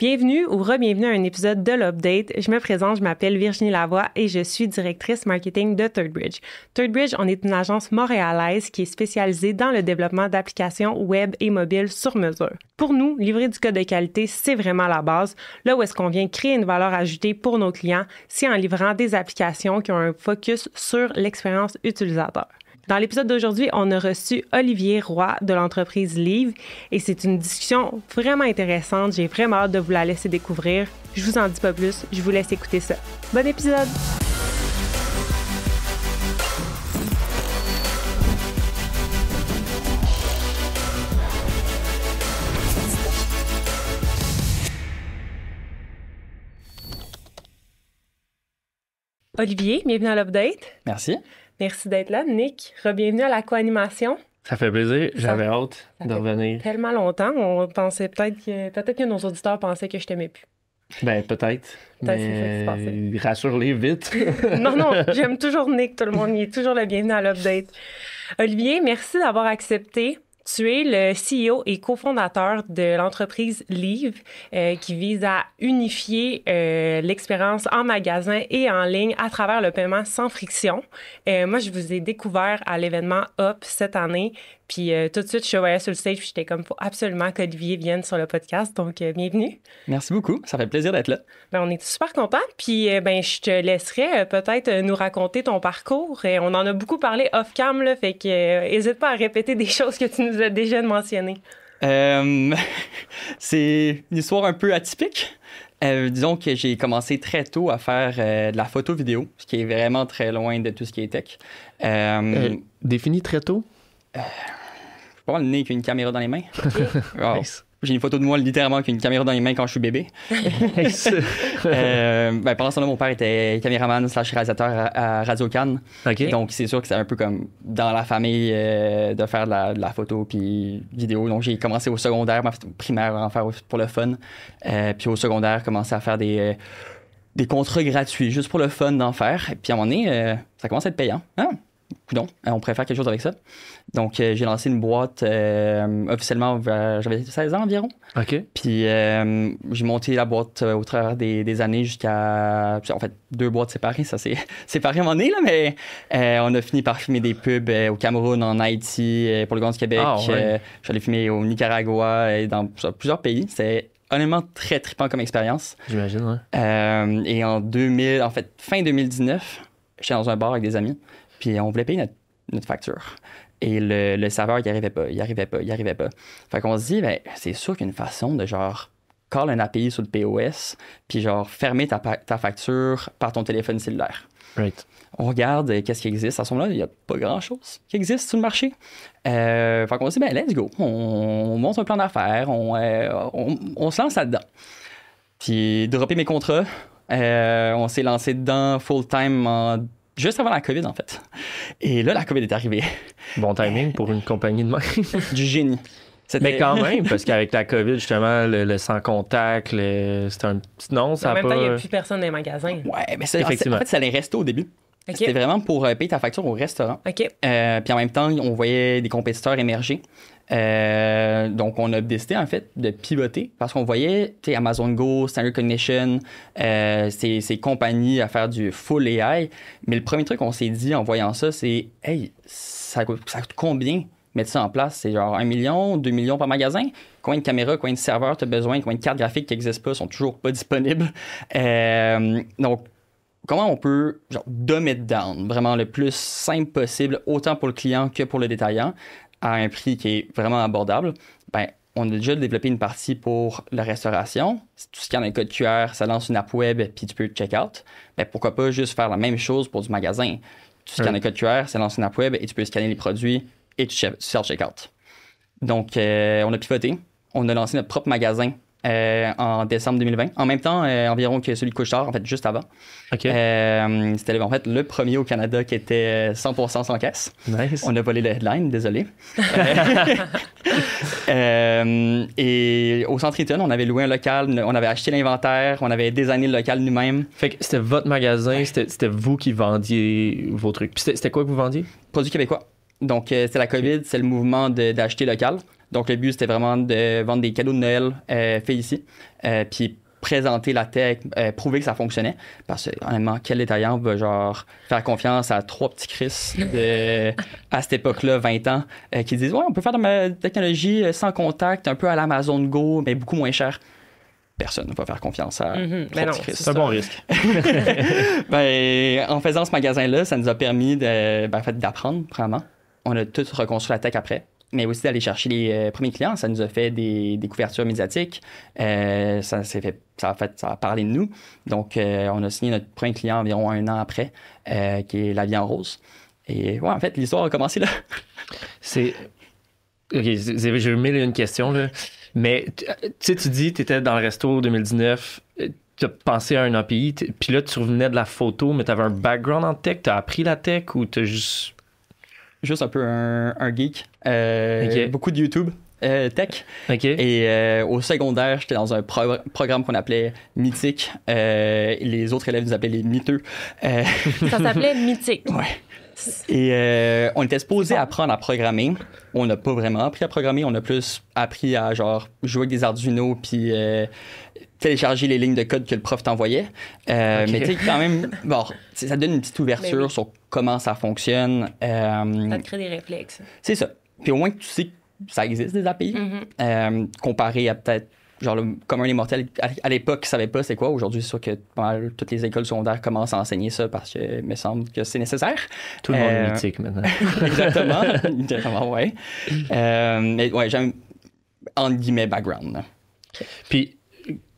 Bienvenue ou re-bienvenue à un épisode de l'Update. Je me présente, je m'appelle Virginie Lavoie et je suis directrice marketing de ThirdBridge. ThirdBridge, on est une agence montréalaise qui est spécialisée dans le développement d'applications web et mobiles sur mesure. Pour nous, livrer du code de qualité, c'est vraiment la base. Là où est-ce qu'on vient créer une valeur ajoutée pour nos clients, c'est en livrant des applications qui ont un focus sur l'expérience utilisateur. Dans l'épisode d'aujourd'hui, on a reçu Olivier Roy de l'entreprise Leave et c'est une discussion vraiment intéressante. J'ai vraiment hâte de vous la laisser découvrir. Je vous en dis pas plus, je vous laisse écouter ça. Bon épisode! Olivier, bienvenue à l'Update. Merci. Merci d'être là, Nick. Re-bienvenue à la co-animation. Ça fait plaisir. J'avais hâte de revenir. Tellement longtemps. On pensait peut-être que nos auditeurs pensaient que je t'aimais plus. Ben, peut-être. Mais rassure-les vite. Non, j'aime toujours Nick, tout le monde. Il est toujours le bienvenu à l'Update. Olivier, merci d'avoir accepté. Tu es le CEO et cofondateur de l'entreprise Leave qui vise à unifier l'expérience en magasin et en ligne à travers le paiement sans friction. Moi, je vous ai découvert à l'événement Up cette année. Puis tout de suite, je te voyais sur le stage puis j'étais comme, faut absolument qu'Olivier vienne sur le podcast. Donc, bienvenue. Merci beaucoup. Ça fait plaisir d'être là. Ben, on est super contents. Puis, je te laisserai peut-être nous raconter ton parcours. On en a beaucoup parlé off-cam, là, fait que n'hésite pas à répéter des choses que tu nous as déjà mentionnées. C'est une histoire un peu atypique. Disons que j'ai commencé très tôt à faire de la photo-vidéo, ce qui est vraiment très loin de tout ce qui est tech. Défini très tôt? Je suis pas mal né avec une caméra dans les mains. Wow. Nice. J'ai une photo de moi littéralement avec une caméra dans les mains quand je suis bébé. Pendant ce temps-là, mon père était caméraman / réalisateur à Radio-Can. Okay. Donc, c'est sûr que c'est un peu comme dans la famille de faire de la photo puis vidéo. Donc, j'ai commencé au secondaire, ma primaire, en faire pour le fun. Puis au secondaire, commencé à faire des contrats gratuits juste pour le fun d'en faire. Et puis à un moment donné, ça commence à être payant. Coudonc, on pourrait faire quelque chose avec ça. Donc, j'ai lancé une boîte officiellement j'avais 16 ans environ. OK. Puis, j'ai monté la boîte au travers des années jusqu'à... En fait, 2 boîtes séparées. Ça, c'est séparé à un moment donné, là, mais on a fini par filmer des pubs au Cameroun, en Haïti, pour le Grand du Québec. Ouais. J'allais filmer au Nicaragua et dans plusieurs pays. C'est honnêtement très trippant comme expérience. J'imagine, ouais. Et fin 2019, j'étais dans un bar avec des amis. Puis on voulait payer notre facture. Et le serveur, il arrivait pas. Fait qu'on se dit, c'est sûr qu'il y a une façon de call un API sur le POS, puis fermer ta facture par ton téléphone cellulaire. Right. On regarde qu'est-ce qui existe. À ce moment-là, il n'y a pas grand-chose qui existe sur le marché. Fait qu'on se dit, let's go. On monte un plan d'affaires, on se lance là-dedans. Puis, dropper mes contrats, on s'est lancé dedans full-time juste avant la COVID, en fait. Et là, la COVID est arrivée. Bon timing pour une compagnie de même. Du génie. Mais quand même, parce qu'avec la COVID, justement, le sans contact, c'était un petit... Non, ça en n'a même pas... temps, il n'y a plus personne dans les magasins. Ouais, mais effectivement. En fait, ça allait rester au début. Okay. C'était vraiment pour payer ta facture au restaurant. OK. Puis en même temps, on voyait des compétiteurs émerger. Donc, on a décidé, en fait, de pivoter parce qu'on voyait Amazon Go, Standard Cognition, ces compagnies à faire du full AI. Mais le premier truc qu'on s'est dit en voyant ça, c'est « Hey, ça coûte combien mettre ça en place? C'est genre 1 million, 2 millions par magasin? Combien de caméras, combien de serveurs tu as besoin? Combien de cartes graphiques qui n'existent pas, sont toujours pas disponibles? » Donc, comment on peut dumb it down, vraiment le plus simple possible, autant pour le client que pour le détaillant, à un prix qui est vraiment abordable? On a déjà développé une partie pour la restauration. Tout ce qui est un code QR, ça lance une app web, puis tu peux check-out. Pourquoi pas juste faire la même chose pour du magasin? Tu scannes un code QR, ça lance une app web, et tu peux scanner les produits, et tu self-check-out. Donc, on a pivoté. On a lancé notre propre magasin en décembre 2020. En même temps, environ que celui de Couche-Tard, en fait, juste avant. OK. C'était en fait le premier au Canada qui était 100% sans caisse. Nice. On a volé le headline, désolé. Et au Centre Eaton, on avait loué un local, on avait acheté l'inventaire, on avait designé le local nous-mêmes. Fait que c'était votre magasin, c'était vous qui vendiez vos trucs. Puis c'était quoi que vous vendiez? Produits québécois. Donc, c'était la COVID, c'est le mouvement d'acheter local. Donc, le but, c'était vraiment de vendre des cadeaux de Noël faits ici. Puis présenter la tech, prouver que ça fonctionnait. Parce que, honnêtement, quel détaillant va genre faire confiance à 3 petits Chris à cette époque-là, 20 ans, qui disent « Ouais, on peut faire de ma technologie sans contact, un peu à l'Amazon Go, mais beaucoup moins cher. » Personne ne va faire confiance à 3 petits Chris. C'est un bon risque. En faisant ce magasin-là, ça nous a permis d'apprendre, premièrement. On a tout reconstruit la tech après. Mais aussi d'aller chercher les premiers clients. Ça nous a fait des couvertures médiatiques. Ça a parlé de nous. Donc, on a signé notre premier client environ 1 an après, qui est La Vie en Rose. Et ouais, en fait, l'histoire a commencé là. OK, j'ai 1001 questions, là. Mais, tu sais, tu dis, tu étais dans le resto 2019, tu as pensé à un API, puis là, tu revenais de la photo, mais tu avais un background en tech, tu as appris la tech ou tu as juste... Juste un peu un geek. Beaucoup de YouTube. Tech. Okay. Et au secondaire, j'étais dans un programme qu'on appelait Mythique. Les autres élèves nous appelaient les mytheux. Ça s'appelait Mythique. Ouais. Et on était supposé apprendre à programmer. On n'a pas vraiment appris à programmer. On a plus appris à genre jouer avec des Arduino puis télécharger les lignes de code que le prof t'envoyait. Mais tu sais, quand même, bon, ça donne une petite ouverture sur comment ça fonctionne. Ça te crée des réflexes. C'est ça. Puis au moins que tu sais que ça existe des API, comparé à peut-être genre le commun des mortels à l'époque qui ne savait pas c'est quoi. Aujourd'hui, c'est sûr que toutes les écoles secondaires commencent à enseigner ça parce que il me semble que c'est nécessaire. Tout le monde est mythique maintenant. Exactement, ouais. Mais ouais, j'ai un entre guillemets background. Là. Puis,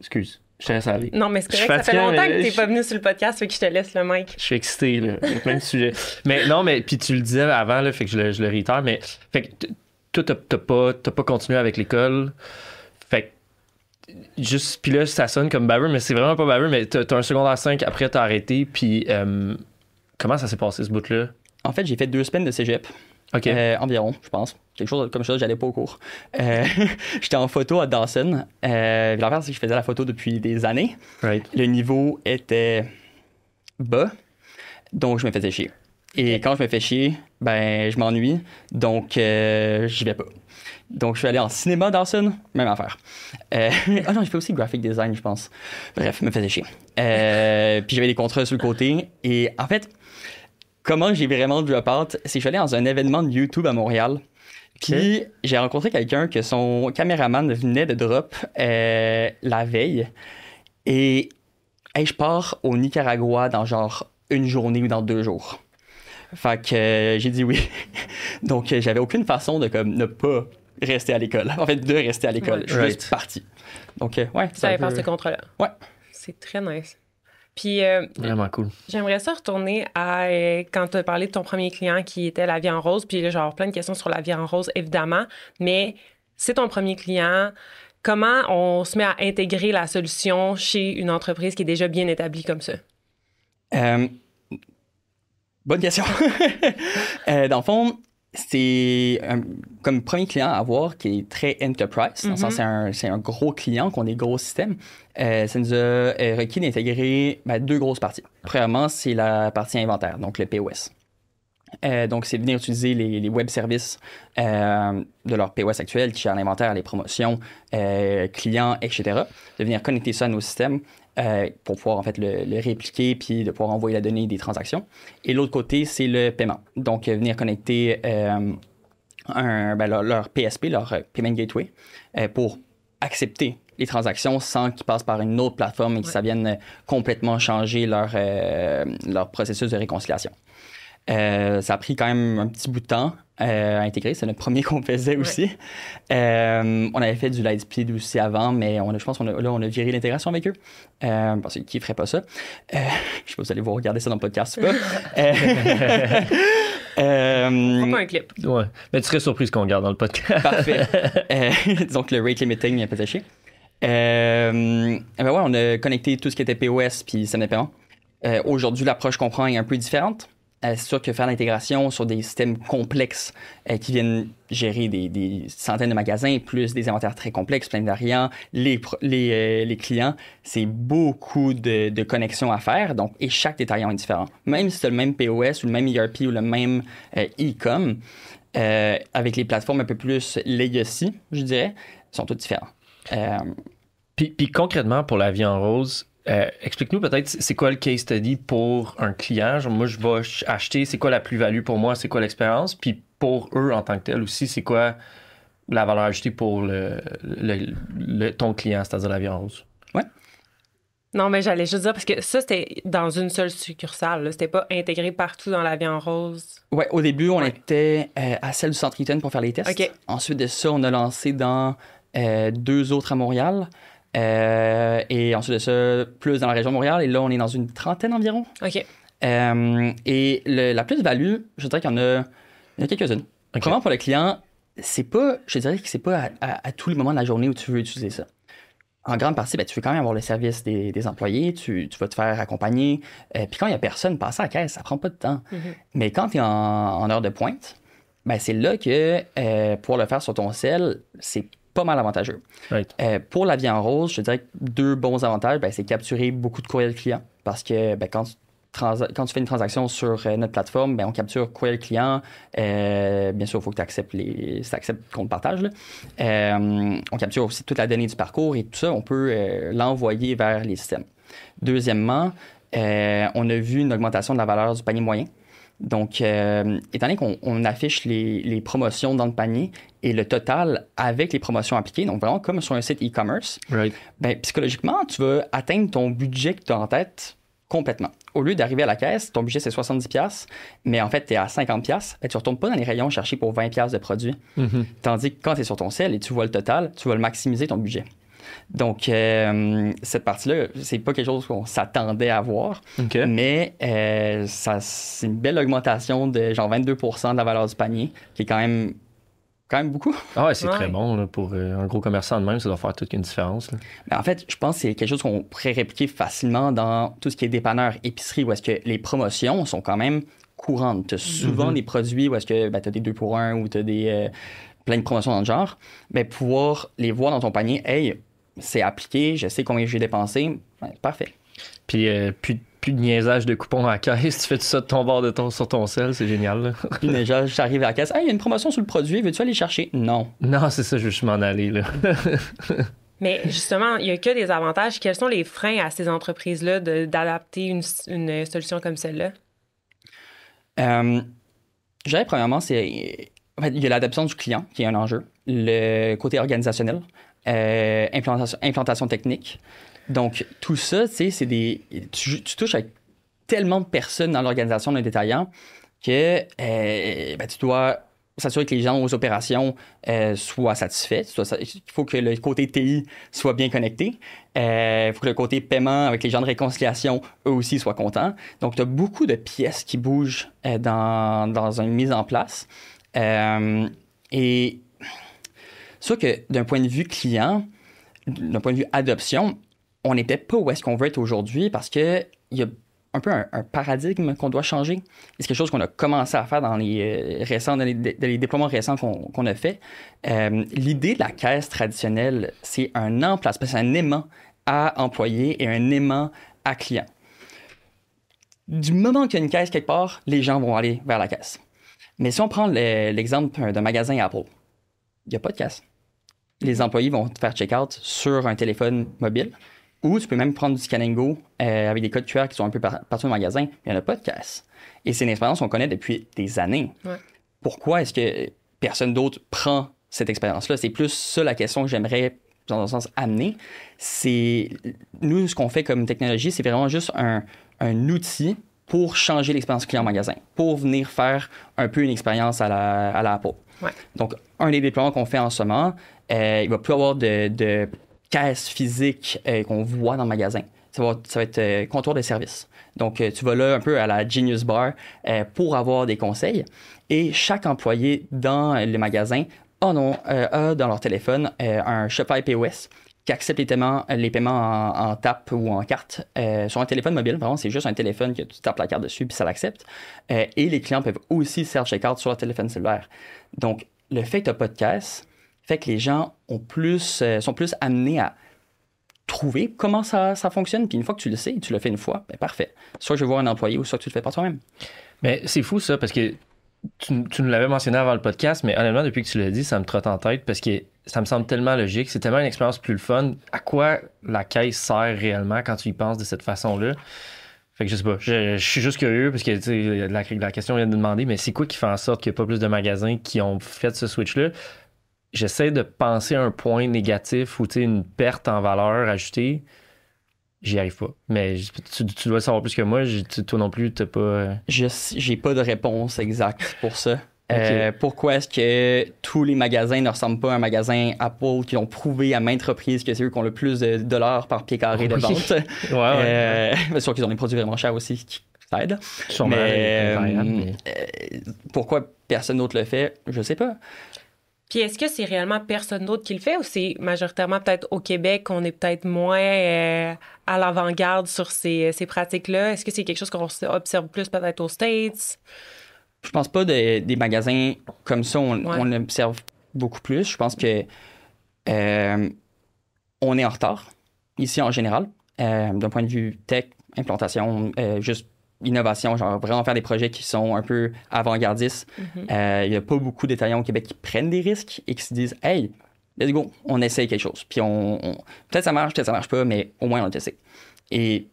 excuse, je te laisse aller. Non, mais c'est correct, ça fait longtemps que tu n'es pas venu sur le podcast, fait que je te laisse le mic. Je suis excité, là, avec plein de sujets. Mais non, mais puis tu le disais avant, là, fait que je le réitère, mais fait que toi, t'as pas continué avec l'école. Fait que juste, puis là, ça sonne comme baveux, mais c'est vraiment pas baveux, mais t'as un secondaire 5, après t'as arrêté, puis comment ça s'est passé, ce bout-là? En fait, j'ai fait 2 semaines de cégep. OK. Environ, je pense. Quelque chose comme ça, j'allais pas au cours. J'étais en photo à Dawson. L'affaire, c'est que je faisais la photo depuis des années. Right. Le niveau était bas, donc je me faisais chier. Et quand je me fais chier, ben je m'ennuie, donc j'y vais pas. Donc je suis allé en cinéma Dawson, même affaire. Ah non, j'ai fait aussi graphic design, je pense. Bref, me faisais chier. Puis j'avais des contrats sur le côté. Et en fait, comment j'ai vraiment drop out, c'est que je suis allé dans un événement de YouTube à Montréal. Puis j'ai rencontré quelqu'un que son caméraman venait de drop la veille. Et je pars au Nicaragua dans genre 1 journée ou dans 2 jours. Fait que j'ai dit oui. Donc j'avais aucune façon de comme ne pas rester à l'école. En fait, de rester à l'école. Je suis juste parti. Donc ouais. Tu avais fait ce contrat-là. Ouais. C'est très nice. Puis, vraiment cool. J'aimerais ça retourner à quand tu as parlé de ton premier client qui était La Vie en Rose. Puis, genre, plein de questions sur La Vie en Rose, évidemment. Mais c'est ton premier client. Comment on se met à intégrer la solution chez une entreprise qui est déjà bien établie comme ça? Bonne question. Dans le fond, c'est comme premier client à avoir qui est très enterprise. Dans le sens, c'est un gros client qui a des gros systèmes. Ça nous a requis d'intégrer 2 grosses parties. Premièrement, c'est la partie inventaire, donc le POS. Donc, c'est venir utiliser les web services de leur POS actuel qui gèrent l'inventaire, les promotions, clients, etc. De venir connecter ça à nos systèmes pour pouvoir en fait le répliquer puis de pouvoir envoyer la donnée des transactions. Et l'autre côté, c'est le paiement. Donc, venir connecter leur PSP, leur Payment Gateway, pour accepter les transactions sans qu'ils passent par une autre plateforme et que ça vienne complètement changer leur processus de réconciliation. Ça a pris quand même un petit bout de temps à intégrer. C'est notre premier qu'on faisait aussi. On avait fait du Lightspeed aussi avant, mais je pense qu'on a viré l'intégration avec eux. Parce qu'ils ne feraient pas ça. Je sais pas si vous allez vous regarder ça dans le podcast ou pas. Pas un clip. Ouais. Mais tu serais surprise qu'on regarde dans le podcast. Parfait. Donc, le rate limiting il a fait chier. On a connecté tout ce qui était POS puis système de paiement. Aujourd'hui, l'approche qu'on prend est un peu différente. C'est sûr que faire l'intégration sur des systèmes complexes qui viennent gérer des centaines de magasins, plus des inventaires très complexes, plein de variants, les clients, c'est beaucoup de connexions à faire. Donc, et chaque détaillant est différent. Même si tu as le même POS ou le même ERP ou le même e-com, avec les plateformes un peu plus legacy, je dirais, sont toutes différents. Puis concrètement, pour la vie en rose, explique-nous peut-être, c'est quoi le case study pour un client? Genre, moi, je vais acheter, c'est quoi la plus-value pour moi, c'est quoi l'expérience? Puis pour eux, en tant que tel aussi, c'est quoi la valeur ajoutée pour ton client, c'est-à-dire la vie en rose? Ouais. Non, mais j'allais juste dire, parce que ça, c'était dans une seule succursale. Là. C'était pas intégré partout dans la vie en rose. Ouais, au début, on était à celle du Centre Eaton pour faire les tests. OK. Ensuite de ça, on a lancé dans 2 autres à Montréal. Et ensuite de ça, plus dans la région de Montréal. Et là, on est dans une trentaine environ. OK. Et la plus-value, je dirais qu'il y en a quelques-unes. OK. Comment pour le client, je dirais que c'est pas à tous les moments de la journée où tu veux utiliser ça. En grande partie, tu veux quand même avoir le service des employés, tu vas te faire accompagner. Puis quand il n'y a personne, passer à la caisse, ça prend pas de temps. Mm-hmm. Mais quand tu es en heure de pointe, c'est là que pour le faire sur ton cell, c'est pas mal avantageux. Right. Pour la vie en rose, je te dirais que 2 bons avantages, c'est capturer beaucoup de courriels clients. Parce que quand tu fais une transaction sur notre plateforme, on capture courriel client. Bien sûr, il faut que tu acceptes qu'on te partage. Là. On capture aussi toute la donnée du parcours et tout ça, on peut l'envoyer vers les systèmes. Deuxièmement, on a vu une augmentation de la valeur du panier moyen. Donc, étant donné qu'on affiche les promotions dans le panier et le total avec les promotions appliquées, donc vraiment comme sur un site e-commerce, Right. Psychologiquement, tu vas atteindre ton budget que tu as en tête complètement. Au lieu d'arriver à la caisse, ton budget c'est 70$, mais en fait, tu es à 50$, tu ne retournes pas dans les rayons chercher pour 20$ de produits. Mm-hmm. Tandis que quand tu es sur ton cell et tu vois le total, tu vas le maximiser ton budget. Donc, cette partie-là, c'est pas quelque chose qu'on s'attendait à voir, OK. mais c'est une belle augmentation de genre 22% de la valeur du panier, qui est quand même beaucoup. Ah ouais, c'est Ouais. très bon là, pour un gros commerçant de même, ça doit faire toute une différence. Là. Mais en fait, je pense que c'est quelque chose qu'on pourrait répliquer facilement dans tout ce qui est dépanneur, épicerie, où est-ce que les promotions sont quand même courantes. Tu as souvent des produits où est-ce que tu as des 2 pour 1 ou tu as plein de promotions dans le genre. Pouvoir les voir dans ton panier, hey, c'est appliqué, je sais combien j'ai dépensé, parfait. Puis plus de niaisage de coupons à la caisse, tu fais tout ça de ton bord sur ton sel, c'est génial. Là. Puis déjà, j'arrive à la caisse, hey, il y a une promotion sur le produit, veux-tu aller chercher? Non. Non, c'est ça, je veux juste m'en aller. Là. Mais justement, il n'y a que des avantages. Quels sont les freins à ces entreprises-là d'adapter une solution comme celle-là? Je dirais, premièrement, il y a l'adaptation du client qui est un enjeu, le côté organisationnel, implantation technique. Donc, tout ça, tu touches avec tellement de personnes dans l'organisation d'un détaillant que tu dois s'assurer que les gens aux opérations soient satisfaits. Il faut que le côté TI soit bien connecté. Il faut que le côté paiement avec les gens de réconciliation, eux aussi, soient contents. Donc, tu as beaucoup de pièces qui bougent dans une mise en place. Et sûr que d'un point de vue client, d'un point de vue adoption, on n'est peut-être pas où est-ce qu'on veut être aujourd'hui parce qu'il y a un peu un paradigme qu'on doit changer. C'est quelque chose qu'on a commencé à faire dans les déploiements récents qu'on a fait. L'idée de la caisse traditionnelle, c'est un emplacement, c'est un aimant à employé et un aimant à client. Du moment qu'il y a une caisse quelque part, les gens vont aller vers la caisse. Mais si on prend l'exemple d'un magasin Apple, il n'y a pas de caisse. Les employés vont te faire check-out sur un téléphone mobile. Ou tu peux même prendre du Scan & Go avec des codes QR qui sont un peu partout dans le magasin. Il n'y en a pas de caisse. Et c'est une expérience qu'on connaît depuis des années. Ouais. Pourquoi est-ce que personne d'autre prend cette expérience-là? C'est plus ça la question que j'aimerais, dans un sens, amener. C'est nous, ce qu'on fait comme technologie, c'est vraiment juste un outil pour changer l'expérience client en magasin, pour venir faire un peu une expérience à la Apple. Ouais. Donc, un des déploiements qu'on fait en ce moment, il ne va plus avoir de caisse physique qu'on voit dans le magasin. Ça va être comptoir de service. Donc, tu vas là un peu à la Genius Bar pour avoir des conseils. Et chaque employé dans le magasin a dans leur téléphone un Shopify POS qui accepte les paiements en tap ou en carte sur un téléphone mobile. Vraiment, c'est juste un téléphone que tu tapes la carte dessus puis ça l'accepte. Et les clients peuvent aussi self-checkout sur leur téléphone cellulaire. Donc, le fait que tu n'as pas de caisse fait que les gens sont plus amenés à trouver comment ça fonctionne. Puis une fois que tu le sais, tu le fais une fois, parfait. Soit je vais voir un employé ou soit tu le fais par toi-même. Mais c'est fou ça, parce que tu nous l'avais mentionné avant le podcast, mais honnêtement, depuis que tu l'as dit, ça me trotte en tête parce que ça me semble tellement logique. C'est tellement une expérience plus le fun. À quoi la caisse sert réellement quand tu y penses de cette façon-là? Fait que je sais pas. Je suis juste curieux parce que tu sais, la question vient de demander, mais c'est quoi qui fait en sorte qu'il n'y a pas plus de magasins qui ont fait ce switch-là? J'essaie de penser à un point négatif ou une perte en valeur ajoutée. J'y arrive pas. Mais tu dois le savoir plus que moi. Toi non plus, t'as pas. J'ai pas de réponse exacte pour ça. Ok. Pourquoi est-ce que tous les magasins ne ressemblent pas à un magasin Apple qui ont prouvé à maintes reprises que c'est eux qui ont le plus de dollars par pied carré de Oui. vente? Ouais. Sûr qu'ils ont des produits vraiment chers aussi qui aident. Sûrement. Mais pourquoi personne d'autre le fait, je sais pas. Puis est-ce que c'est réellement personne d'autre qui le fait ou c'est majoritairement peut-être au Québec qu'on est peut-être moins à l'avant-garde sur ces pratiques-là? Est-ce que c'est quelque chose qu'on observe plus peut-être aux States? Je pense pas des magasins comme ça, on observe beaucoup plus. Je pense que on est en retard, ici en général, d'un point de vue tech, implantation, juste innovation, genre vraiment faire des projets qui sont un peu avant-gardistes. Il n'y a pas beaucoup d'étalons au Québec qui prennent des risques et qui se disent « Hey, let's go, on essaye quelque chose. » Puis peut-être ça marche pas, mais au moins on l'a testé. Et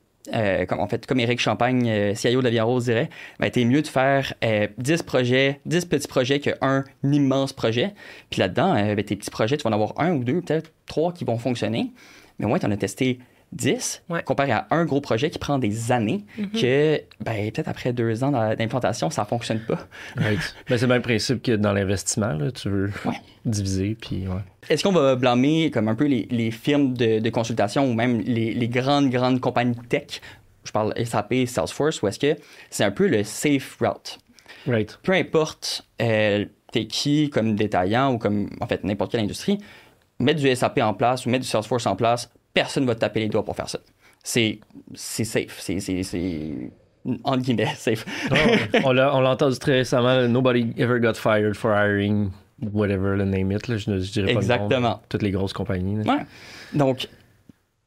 comme Éric Champagne, CIO de La Vie en Rose, dirait, t'es mieux de faire 10 petits projets qu'un immense projet. Puis là-dedans, tes petits projets, tu vas en avoir un ou deux, peut-être 3 qui vont fonctionner. Mais au moins, tu en as testé 10, comparé à un gros projet qui prend des années, que peut-être après 2 ans d'implantation, ça ne fonctionne pas. Right. C'est le même principe que dans l'investissement. Là, tu veux diviser. Puis, Est-ce qu'on va blâmer comme un peu les firmes de consultation ou même les grandes compagnies tech? Je parle SAP, Salesforce, ou est-ce que c'est un peu le safe route? Right. Peu importe t'es qui comme détaillant ou comme, en fait, n'importe quelle industrie, mettre du SAP en place ou mettre du Salesforce en place, personne ne va te taper les doigts pour faire ça. C'est safe. C'est entre guillemets, safe. On l'a entendu très récemment. Nobody ever got fired for hiring whatever the name it. Là, je dirais pas exactement. le nom. Toutes les grosses compagnies. Ouais. Donc,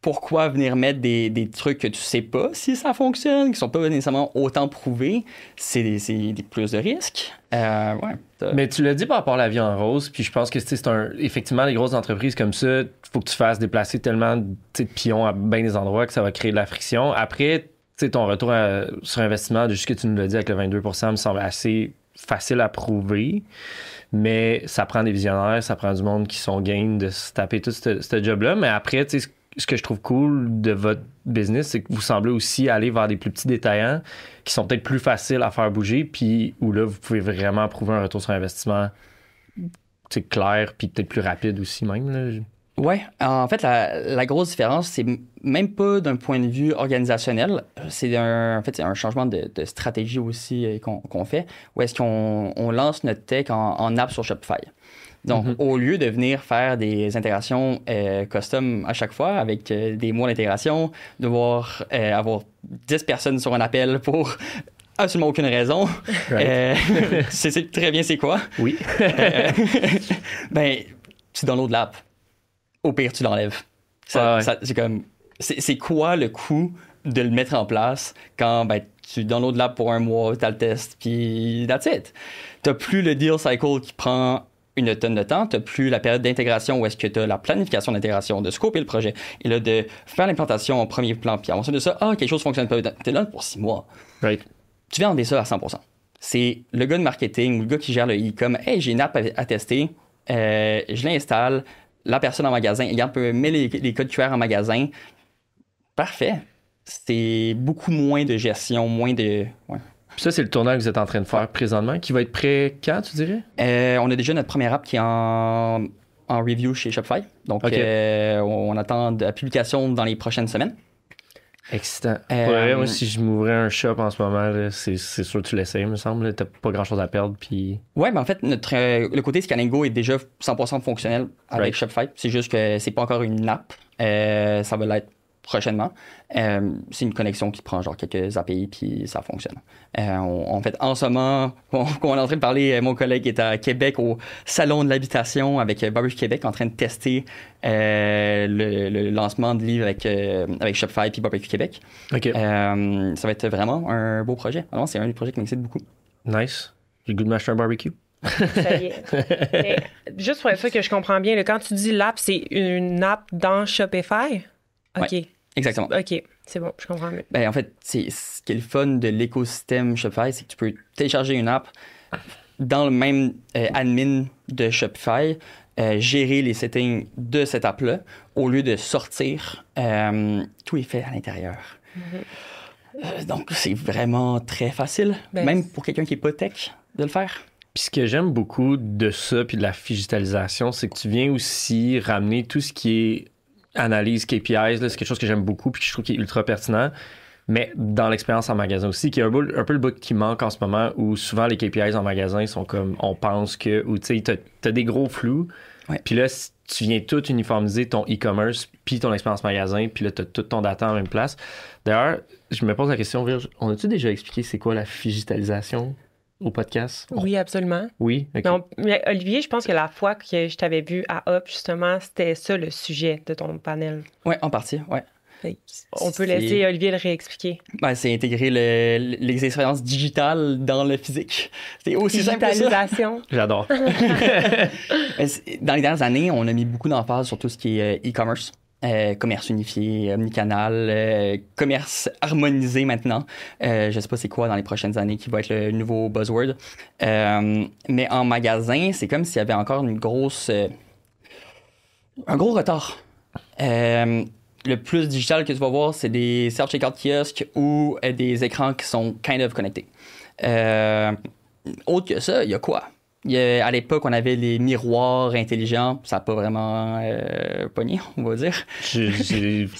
pourquoi venir mettre des trucs que tu sais pas si ça fonctionne, qui sont pas nécessairement autant prouvés? C'est des plus de risques. Mais tu l'as dit par rapport à la vie en rose, puis je pense que c'est effectivement, les grosses entreprises comme ça, il faut que tu fasses déplacer tellement de pions à bien des endroits que ça va créer de la friction. Après, ton retour sur investissement, de juste que tu nous l'as dit avec le 22%, me semble assez facile à prouver. Mais ça prend des visionnaires, ça prend du monde qui sont game de se taper tout ce job-là. Mais après, tu sais, ce que je trouve cool de votre business, c'est que vous semblez aussi aller vers des plus petits détaillants qui sont peut-être plus faciles à faire bouger, puis où là, vous pouvez vraiment prouver un retour sur investissement clair, puis peut-être plus rapide aussi même. Là. Ouais, en fait, la grosse différence, c'est même pas d'un point de vue organisationnel, c'est un changement de stratégie aussi qu'on fait, où est-ce qu'on lance notre tech en app sur Shopify. Donc, au lieu de venir faire des intégrations custom à chaque fois avec des mois d'intégration, devoir avoir 10 personnes sur un appel pour absolument aucune raison, c'est très bien c'est quoi. Oui. Tu downloads l'app. Au pire, tu l'enlèves. C'est comme... C'est quoi le coût de le mettre en place quand tu downloads l'app pour un mois, tu as le test, puis that's it. T'as plus le deal cycle qui prend une tonne de temps, t'as plus la période d'intégration où est-ce que t'as la planification d'intégration, de scoper le projet, et là, de faire l'implantation en premier plan, puis ensuite de ça, quelque chose fonctionne pas, t'es là pour 6 mois. Right. Tu viens vendre ça à 100%. C'est le gars de marketing ou le gars qui gère le e-com, « Hey, j'ai une app à tester, je l'installe, la personne en magasin, regarde, peut mettre les codes QR en magasin. » Parfait. C'est beaucoup moins de gestion, moins de... Ouais. Puis ça, c'est le tournant que vous êtes en train de faire présentement, qui va être prêt quand, tu dirais? On a déjà notre première app qui est en review chez Shopify. Donc, on attend la publication dans les prochaines semaines. Excitant. Moi, si je m'ouvrais un shop en ce moment, là, c'est sûr que tu l'essayes, me semble. T'as pas grand-chose à perdre. Puis... Ouais, mais en fait, le côté Scan & Go est déjà 100% fonctionnel avec Shopify. C'est juste que c'est pas encore une app. Ça va l'être prochainement. C'est une connexion qui prend genre quelques API, puis ça fonctionne. En fait, en ce moment, on est en train de parler, mon collègue est à Québec au Salon de l'habitation avec Barbecue Québec, en train de tester le lancement de livres avec Shopify puis Barbecue Québec. Okay. Ça va être vraiment un beau projet. Alors, c'est un des projets qui m'excite beaucoup. Nice. J'ai le goût de m'acheter un barbecue. Ça y est. Mais, juste pour être sûr que je comprends bien, là, quand tu dis l'app, c'est une app dans Shopify? OK. Ouais, exactement. OK, c'est bon, je comprends mieux. Ben, en fait, ce qui est le fun de l'écosystème Shopify, c'est que tu peux télécharger une app dans le même admin de Shopify, gérer les settings de cette app-là, au lieu de sortir, tout est fait à l'intérieur. Donc, c'est vraiment très facile, même pour quelqu'un qui n'est pas tech, de le faire. Puis ce que j'aime beaucoup de ça, puis de la digitalisation, c'est que tu viens aussi ramener tout ce qui est analyse, KPIs, là, c'est quelque chose que j'aime beaucoup, puis que je trouve qui est ultra pertinent, mais dans l'expérience en magasin aussi, qui est un peu le bout qui manque en ce moment, où souvent les KPIs en magasin sont comme on pense que, ou tu sais, t'as des gros flous, puis là, tu viens tout uniformiser ton e-commerce, puis ton expérience magasin, puis là, t'as toute ton data en même place. D'ailleurs, je me pose la question, Virge, on a-tu déjà expliqué c'est quoi la digitalisation au podcast? Oui, absolument. Oui? Okay. Mais Olivier, je pense que la fois que je t'avais vu à Hop, justement, c'était ça le sujet de ton panel. Oui, en partie, oui. On peut laisser Olivier le réexpliquer. Ben, c'est intégrer les expériences digitales dans le physique. C'est aussi simple que ça. Digitalisation. J'adore. Dans les dernières années, on a mis beaucoup d'emphase sur tout ce qui est e-commerce. Commerce unifié, omnicanal, commerce harmonisé maintenant. Je sais pas c'est quoi dans les prochaines années qui va être le nouveau buzzword. Mais en magasin, c'est comme s'il y avait encore un gros retard. Le plus digital que tu vas voir, c'est des self-checkout kiosques ou des écrans qui sont kind of connectés. Autre que ça, il y a quoi? À l'époque, on avait les miroirs intelligents. Ça n'a pas vraiment pogné, on va dire.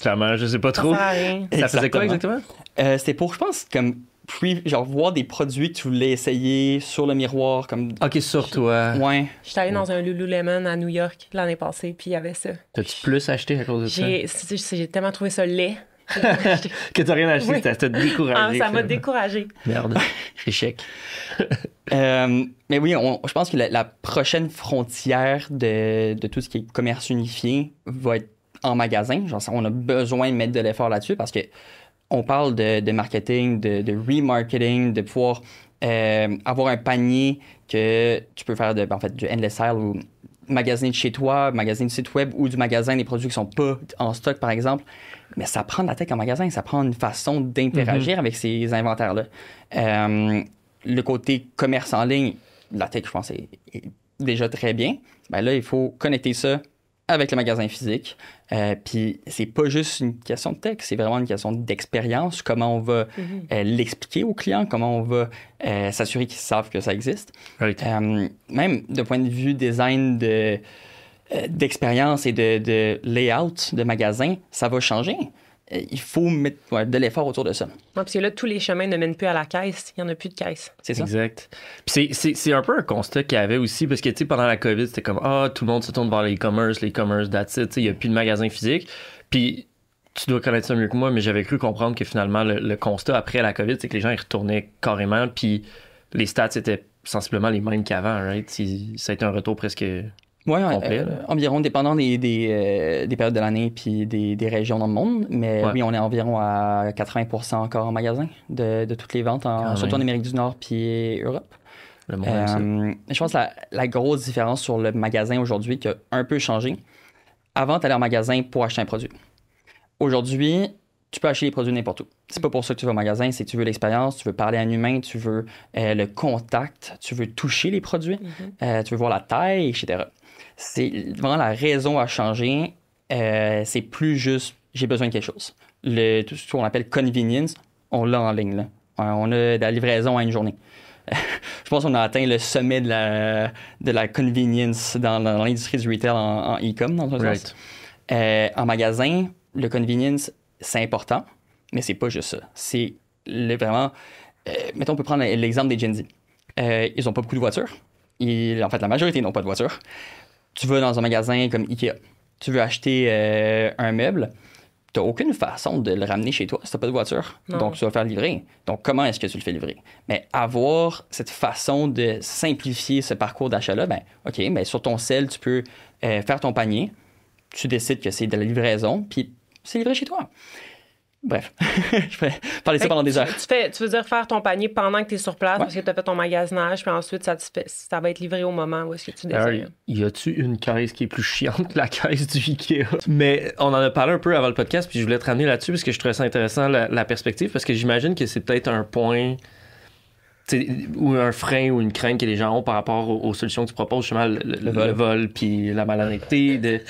Clairement, je sais pas trop. Ça faisait quoi exactement? C'était pour, je pense, comme genre voir des produits que tu voulais essayer sur le miroir. Comme... OK, sur toi. Ouais. J'étais allée dans un Lululemon à New York l'année passée, puis il y avait ça. T'as-tu plus acheté à cause de ça? J'ai tellement trouvé ça laid. Que t'as rien acheté, ça t'a découragé. Ça m'a découragé. Merde. Échec. Mais oui, je pense que la prochaine frontière de tout ce qui est commerce unifié va être en magasin. Genre, on a besoin de mettre de l'effort là-dessus parce que on parle de marketing, de remarketing, de pouvoir avoir un panier que tu peux faire du endless aisle ou magasiner de chez toi, magasiner du site web ou du magasin des produits qui sont pas en stock, par exemple. Mais ça prend de la tech en magasin, ça prend une façon d'interagir avec ces inventaires-là. Le côté commerce en ligne, la tech, je pense, est déjà très bien. Ben là, il faut connecter ça avec le magasin physique. Puis c'est pas juste une question de tech, c'est vraiment une question d'expérience. Comment on va l'expliquer aux clients, comment on va s'assurer qu'ils savent que ça existe. Right. Même de point de vue design d'expérience et de layout de magasin, ça va changer. Il faut mettre de l'effort autour de ça. Parce que là, tous les chemins ne mènent plus à la caisse. Il n'y en a plus de caisse. C'est ça. Exact. Puis c'est un peu un constat qu'il y avait aussi, parce que, tu sais, pendant la COVID, c'était comme, tout le monde se tourne vers l'e-commerce, that's it. Il n'y a plus de magasin physique. Puis, tu dois connaître ça mieux que moi, mais j'avais cru comprendre que finalement, le constat après la COVID, c'est que les gens, ils retournaient carrément, puis les stats étaient sensiblement les mêmes qu'avant, right? Ça a été un retour presque... Oui, environ, dépendant des périodes de l'année puis des régions dans le monde. Mais oui, on est environ à 80% encore en magasin de toutes les ventes, surtout en Amérique du Nord puis Europe. Le monde je pense que la grosse différence sur le magasin aujourd'hui qui a un peu changé, avant, tu allais en magasin pour acheter un produit. Aujourd'hui, tu peux acheter les produits n'importe où. C'est pas pour ça que tu vas au magasin, c'est que tu veux l'expérience, tu veux parler à un humain, tu veux le contact, tu veux toucher les produits, tu veux voir la taille, etc. C'est vraiment la raison à changer. C'est plus juste j'ai besoin de quelque chose. Tout ce qu'on appelle convenience, on l'a en ligne. Là. On a de la livraison à une journée. Je pense qu'on a atteint le sommet de la convenience dans l'industrie du retail en e-com, dans un sens. En magasin, le convenience, c'est important, mais c'est pas juste ça. C'est vraiment... mettons, on peut prendre l'exemple des Gen Z. Ils n'ont pas beaucoup de voitures. En fait, la majorité n'ont pas de voiture. Tu vas dans un magasin comme Ikea. Tu veux acheter un meuble. Tu n'as aucune façon de le ramener chez toi si tu n'as pas de voiture. Non. Donc, tu vas le faire livrer. Donc, comment est-ce que tu le fais livrer? Mais avoir cette façon de simplifier ce parcours d'achat-là, sur ton cell, tu peux faire ton panier. Tu décides que c'est de la livraison, puis c'est livré chez toi. Bref, je peux parler de ça pendant des heures. Tu veux dire faire ton panier pendant que tu es sur place parce que tu as fait ton magasinage, puis ensuite ça va être livré au moment où est-ce que tu désires. Y a-tu une caisse qui est plus chiante que la caisse du Ikea? Mais on en a parlé un peu avant le podcast, puis je voulais te ramener là-dessus parce que je trouvais ça intéressant, la perspective, parce que j'imagine que c'est peut-être un point... ou un frein ou une crainte que les gens ont par rapport aux solutions que tu proposes, justement, le vol puis la malhonnêteté.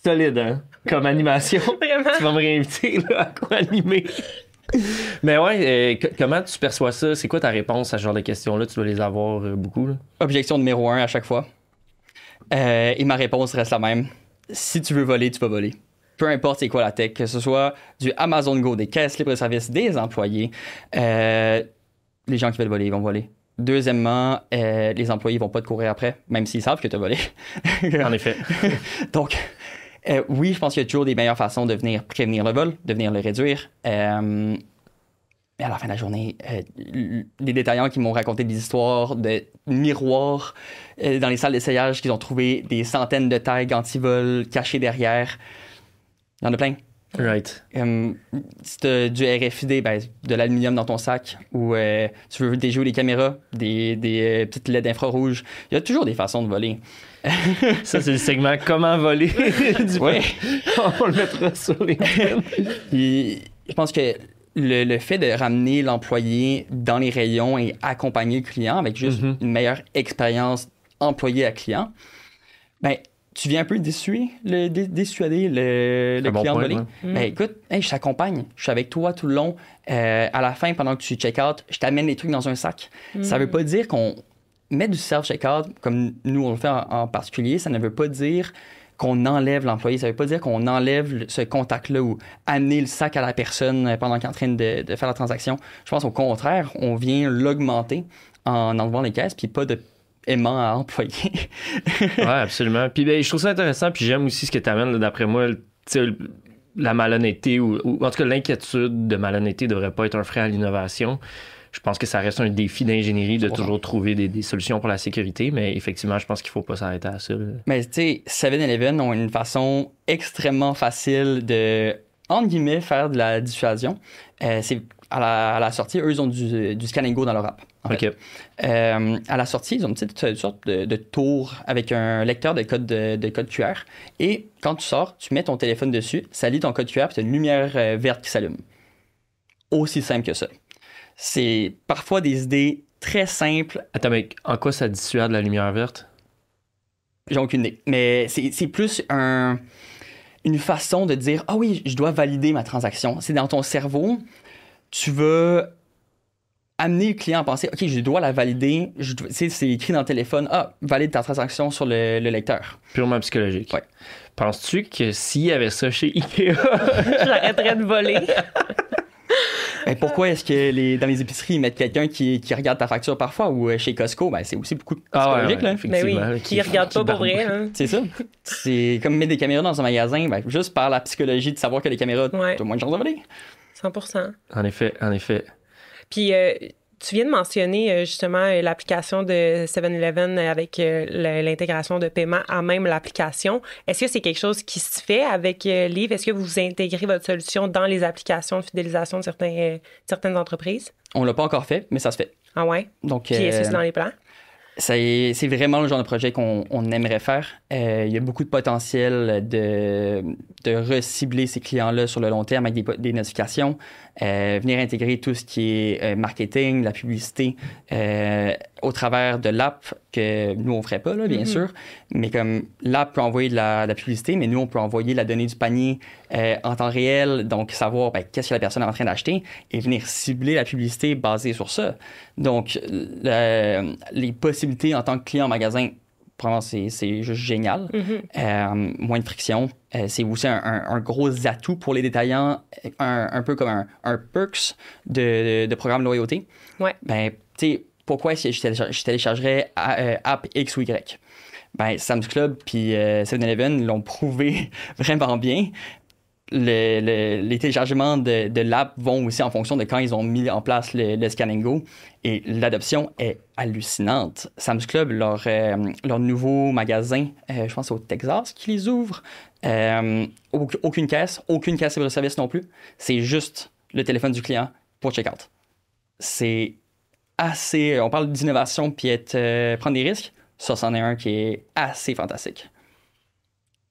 Solide, hein? Comme animation. Vraiment? Tu vas me réinviter là, à co-animer. Mais ouais, comment tu perçois ça? C'est quoi ta réponse à ce genre de questions-là? Tu dois les avoir beaucoup. Là. Objection numéro 1 à chaque fois. Et ma réponse reste la même. Si tu veux voler, tu vas voler. Peu importe c'est quoi la tech, que ce soit du Amazon Go, des caisses libre-service, des employés, les gens qui veulent voler, ils vont voler. Deuxièmement, les employés vont pas te courir après, même s'ils savent que tu as volé. En effet. Donc, oui, je pense qu'il y a toujours des meilleures façons de venir prévenir le vol, de venir le réduire. Mais à la fin de la journée, les détaillants qui m'ont raconté des histoires de miroirs dans les salles d'essayage, qu'ils ont trouvé des centaines de tags anti-vol cachés derrière. Il y en a plein. Right. Si tu as du RFID, ben, de l'aluminium dans ton sac, ou tu veux déjouer les caméras, des petites LED infrarouges, il y a toujours des façons de voler. Ça, c'est le segment Comment voler du Oui. On le mettra sur les Puis, je pense que le fait de ramener l'employé dans les rayons et accompagner le client avec juste une meilleure expérience employé à client, ben, tu viens un peu dissuader le client de voler. Ben, écoute, hey, je t'accompagne, je suis avec toi tout le long. À la fin, pendant que tu check-out, je t'amène les trucs dans un sac. Ça veut pas dire qu'on met du self-checkout, comme nous on le fait en particulier, ça ne veut pas dire qu'on enlève l'employé, ça veut pas dire qu'on enlève ce contact-là ou amener le sac à la personne pendant qu'elle est en train de faire la transaction. Je pense au contraire, on vient l'augmenter en enlevant les caisses, puis pas de aimant à employer. Ouais, absolument. Puis ben, je trouve ça intéressant, puis j'aime aussi ce que tu amènes, d'après moi, la malhonnêteté, ou en tout cas l'inquiétude de malhonnêteté devrait pas être un frein à l'innovation. Je pense que ça reste un défi d'ingénierie de toujours trouver des solutions pour la sécurité, mais effectivement, je pense qu'il ne faut pas s'arrêter à ça. Là. Mais tu sais, 7-Eleven ont une façon extrêmement facile de, entre guillemets, faire de la dissuasion. C'est à la sortie, eux, ils ont du Scan & Go dans leur app. OK. À la sortie, ils ont une petite sorte de tour avec un lecteur de code QR. Et quand tu sors, tu mets ton téléphone dessus, ça lit ton code QR, puis tu as une lumière verte qui s'allume. Aussi simple que ça. C'est parfois des idées très simples. Attends, mais en quoi ça dissuade la lumière verte? J'ai aucune idée. Mais c'est plus une façon de dire « Ah oui, je dois valider ma transaction. » C'est dans ton cerveau, tu veux amener le client à penser « OK, je dois la valider. » C'est écrit dans le téléphone « Ah, valide ta transaction sur le lecteur. » Purement psychologique. Ouais. Penses-tu que s'il y avait ça chez Ikea... J'arrêterais de voler. Ben, pourquoi est-ce que dans les épiceries, ils mettent quelqu'un qui regarde ta facture parfois, ou chez Costco, ben, c'est aussi beaucoup psychologique. Ouais, là. effectivement. Oui, qui regarde pas pour vrai. Hein. C'est ça. C'est comme mettre des caméras dans un magasin, ben, juste par la psychologie de savoir que les caméras, Ouais. t'as moins de chances de voler. 100%. En effet. Puis, tu viens de mentionner justement l'application de 7-Eleven avec l'intégration de paiement à même l'application. Est-ce que c'est quelque chose qui se fait avec Liv? Est-ce que vous intégrez votre solution dans les applications de fidélisation de certaines entreprises? On l'a pas encore fait, mais ça se fait. Ah ouais? Donc, Puis est-ce que c'est dans les plans? C'est vraiment le genre de projet qu'on aimerait faire. Il y a beaucoup de potentiel de recibler ces clients-là sur le long terme avec des notifications, venir intégrer tout ce qui est marketing, la publicité au travers de l'app que nous, on ne ferait pas, là, bien sûr. Mais comme l'app peut envoyer de la publicité, mais nous, on peut envoyer la donnée du panier en temps réel, donc savoir qu'est-ce que la personne est en train d'acheter et venir cibler la publicité basée sur ça. Donc, les possibilités en tant que client en magasin, vraiment, c'est juste génial. Moins de friction. C'est aussi un gros atout pour les détaillants, un peu comme un perks de programme de loyauté. Ouais. Ben, tu sais, pourquoi est-ce que je téléchargerais app X ou Y? Ben, Sam's Club puis 7-Eleven l'ont prouvé vraiment bien. Les téléchargements de l'app vont aussi en fonction de quand ils ont mis en place le Scan & Go. Et l'adoption est hallucinante. Sam's Club, leur nouveau magasin, je pense c'est au Texas qu'ils les ouvrent, Aucune caisse libre service non plus. C'est juste le téléphone du client pour check-out. C'est assez... On parle d'innovation puis prendre des risques. Ça, c'en est un qui est assez fantastique.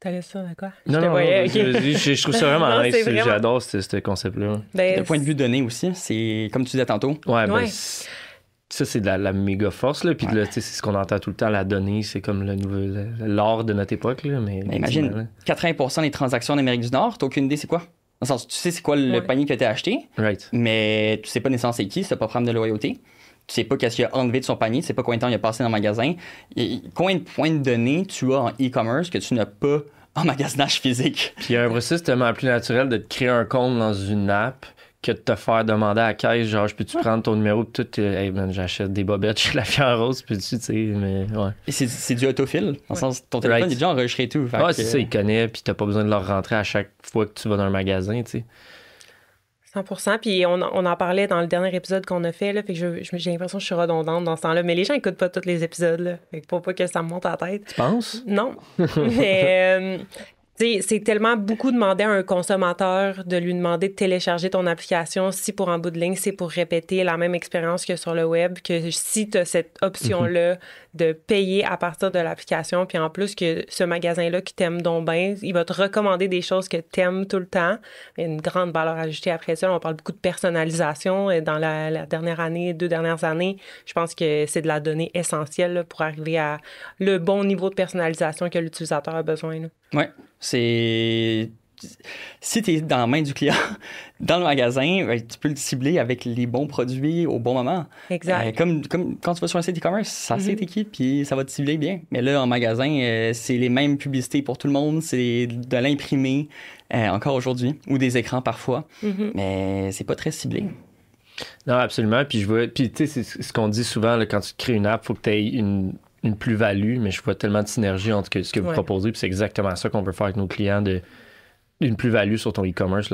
T'allais ça à quoi? Non, je trouve ça vraiment nice. J'adore ce concept-là. Ben, De point de vue données aussi, c'est comme tu disais tantôt. Ouais. Ça, c'est de la méga force. Là. Puis là, c'est ce qu'on entend tout le temps, la donnée, c'est comme l'or de notre époque. Là, mais imagine, 80% des transactions en Amérique du Nord, t'as aucune idée c'est quoi? Dans le sens, tu sais c'est quoi le panier que t'as acheté, mais tu sais pas nécessairement c'est qui, c'est pas programme de loyauté. Tu sais pas qu'est-ce qu'il a enlevé de son panier, tu sais pas combien de temps il a passé dans le magasin. Combien de points de données tu as en e-commerce que tu n'as pas en magasinage physique? Puis il y a un processus tellement plus naturel de te créer un compte dans une app que de te faire demander à la caisse, genre, je peux-tu prendre ton numéro de tout, hey man, j'achète des bobettes chez la Fière Rose, peux-tu, tu sais, mais ouais. Et c'est du autofill, dans le sens, ton téléphone est déjà enregistré et tout. Ouais, c'est ça, il connaît, puis t'as pas besoin de leur rentrer à chaque fois que tu vas dans un magasin, tu sais. 100%. Puis on en parlait dans le dernier épisode qu'on a fait, là, fait que j'ai l'impression que je suis redondante dans ce temps-là. Mais les gens écoutent pas tous les épisodes, là. Fait que pour pas que ça me monte à la tête. Tu penses? Non. Mais... c'est tellement beaucoup demander à un consommateur de lui demander de télécharger ton application si pour en bout de ligne, c'est pour répéter la même expérience que sur le web, que si tu as cette option-là de payer à partir de l'application, puis en plus que ce magasin-là qui t'aime donc bien, il va te recommander des choses que t'aimes tout le temps. Il y a une grande valeur ajoutée après ça. On parle beaucoup de personnalisation. Dans la dernière année, 2 dernières années, je pense que c'est de la donnée essentielle là, pour arriver à le bon niveau de personnalisation que l'utilisateur a besoin. Oui. Si tu es dans la main du client, dans le magasin, tu peux le cibler avec les bons produits au bon moment. Exact. Comme quand tu vas sur un site e-commerce, ça sait t'es qui, puis ça va te cibler bien. Mais là, en magasin, c'est les mêmes publicités pour tout le monde, c'est de l'imprimé, encore aujourd'hui, ou des écrans parfois, mais c'est pas très ciblé. Non, absolument. Puis tu sais, c'est ce qu'on dit souvent, là, quand tu crées une app, il faut que tu aies une plus-value, mais je vois tellement de synergie entre ce que vous proposez, puis c'est exactement ça qu'on veut faire avec nos clients, une plus-value sur ton e-commerce,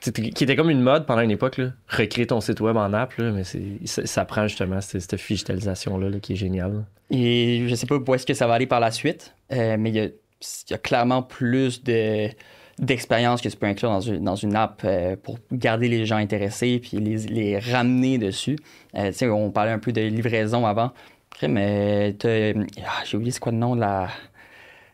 qui était comme une mode pendant une époque, là, recréer ton site web en app, là, mais ça prend justement cette digitalisation-là là, qui est géniale. Et je sais pas où est-ce que ça va aller par la suite, mais il y a clairement plus d'expérience que tu peux inclure dans une app pour garder les gens intéressés puis les ramener dessus. Tu sais, on parlait un peu de livraison avant. Mais j'ai oublié c'est quoi le nom de la...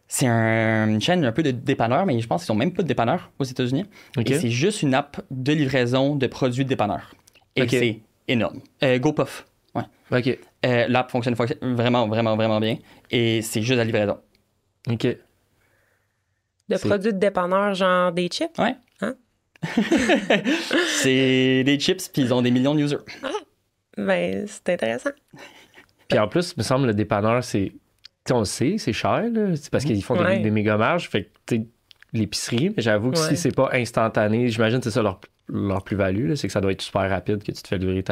C'est une chaîne un peu de dépanneurs, mais je pense qu'ils n'ont même pas de dépanneurs aux États-Unis. Okay. Et c'est juste une app de livraison de produits de dépanneurs. Et c'est énorme. GoPuff. Ouais. OK. L'app fonctionne vraiment, vraiment, vraiment bien. Et c'est juste la livraison. OK. De produits de dépanneurs, genre des chips? Ouais. Hein? C'est des chips, puis ils ont des millions de users. Ah! Ben, c'est intéressant. Puis en plus, il me semble, le dépanneur, on le sait, c'est cher, là. C'est parce qu'ils font des méga marges. Fait que, l'épicerie, mais j'avoue que si c'est pas instantané, j'imagine que c'est ça leur plus-value, là, c'est que ça doit être super rapide que tu te fais livrer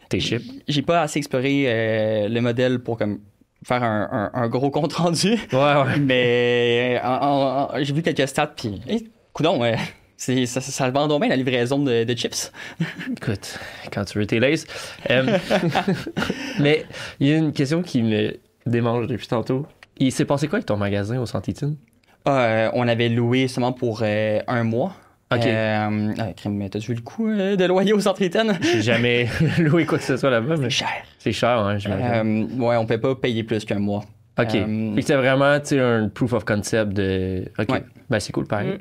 tes chips. J'ai pas assez exploré le modèle pour comme faire un gros compte rendu. Ouais. Mais j'ai vu quelques stats, puis coudonc, ça vend donc bien la livraison de chips. Écoute, quand tu veux tes laces. Mais il y a une question qui me démange depuis tantôt. Il s'est passé quoi avec ton magasin au Centre-Étienne? On avait loué seulement pour 1 mois. OK. T'as-tu vu le coût de loyer au Centre-Étienne? J'ai jamais loué quoi que ce soit là-bas. Mais... C'est cher, hein, j'imagine. On peut pas payer plus qu'1 mois. OK. Puis c'était vraiment un proof of concept de... OK. Ouais. Ben, c'est cool, pareil.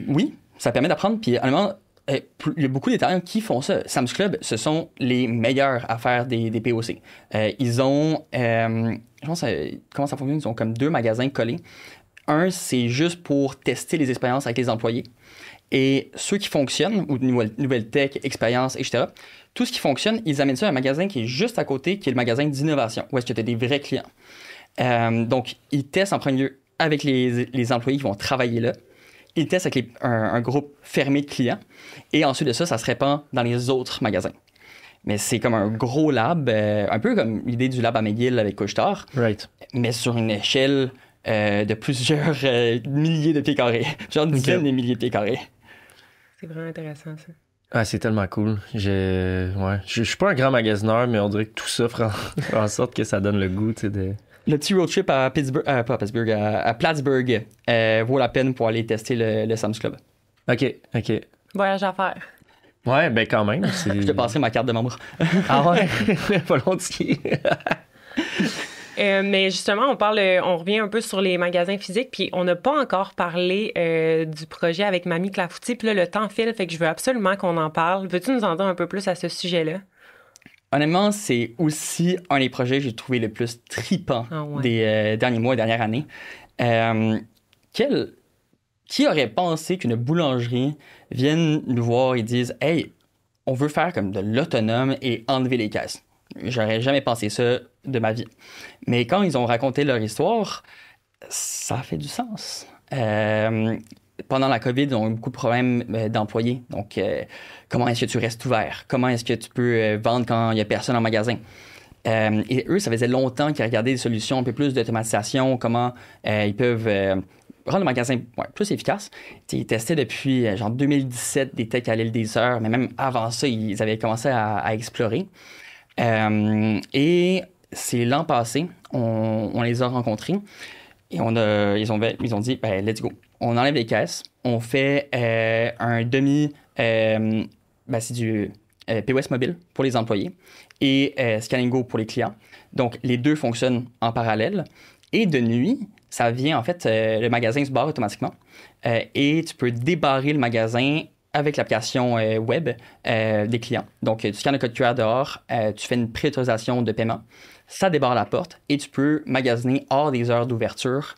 Oui, ça permet d'apprendre. Puis, honnêtement, il y a beaucoup d'États qui font ça. Sam's Club, ce sont les meilleurs à faire des POC. Ils ont... je pense comment ça fonctionne? Ils ont comme 2 magasins collés. Un, c'est juste pour tester les expériences avec les employés. Et ceux qui fonctionnent, ou nouvelle tech, expérience, etc., tout ce qui fonctionne, ils amènent ça à un magasin qui est juste à côté, qui est le magasin d'innovation, où est-ce que tu as des vrais clients. Donc, ils testent en premier lieu avec les employés qui vont travailler là. Ils testent avec un groupe fermé de clients. Et ensuite de ça, ça se répand dans les autres magasins. Mais c'est comme un gros lab, un peu comme l'idée du lab à McGill avec Couche-Tard, mais sur une échelle de plusieurs milliers de pieds carrés. Genre dizaines de milliers de pieds carrés. C'est vraiment intéressant, ça. Ah, c'est tellement cool. Je suis pas un grand magasineur, mais on dirait que tout ça fera en sorte que ça donne le goût, tu sais, Le petit road trip à Pittsburgh, pas à Pittsburgh, à Plattsburgh vaut la peine pour aller tester le Sam's Club. OK. Voyage à faire. Ouais, ben quand même. Je te passerai ma carte de membre. Ah ouais? Volontiers. Mais justement, on revient un peu sur les magasins physiques, puis on n'a pas encore parlé du projet avec Mamie Clafoutis, puis là, le temps file, fait que je veux absolument qu'on en parle. Veux-tu nous en dire un peu plus à ce sujet-là? Honnêtement, c'est aussi un des projets que j'ai trouvé le plus tripant des derniers mois et dernières années. Qui aurait pensé qu'une boulangerie vienne nous voir et dise « Hey, on veut faire comme de l'autonome et enlever les caisses. » J'aurais jamais pensé ça de ma vie. Mais quand ils ont raconté leur histoire, ça a fait du sens. Pendant la COVID, ils ont eu beaucoup de problèmes d'employés. Donc, comment est-ce que tu restes ouvert? Comment est-ce que tu peux vendre quand il n'y a personne en magasin? Et eux, ça faisait longtemps qu'ils regardaient des solutions, un peu plus d'automatisation, comment ils peuvent rendre le magasin plus efficace. Ils testaient depuis genre 2017 des techs à l'île des Sœurs, mais même avant ça, ils avaient commencé à explorer. Et c'est l'an passé, on les a rencontrés et ils ont dit, ben, let's go. On enlève les caisses, on fait un c'est du POS mobile pour les employés et Scan & Go pour les clients. Donc, les deux fonctionnent en parallèle. Et de nuit, ça vient, en fait, le magasin se barre automatiquement et tu peux débarrer le magasin avec l'application web des clients. Donc, tu scannes le code QR dehors, tu fais une pré-autorisation de paiement, ça débarre la porte et tu peux magasiner hors des heures d'ouverture.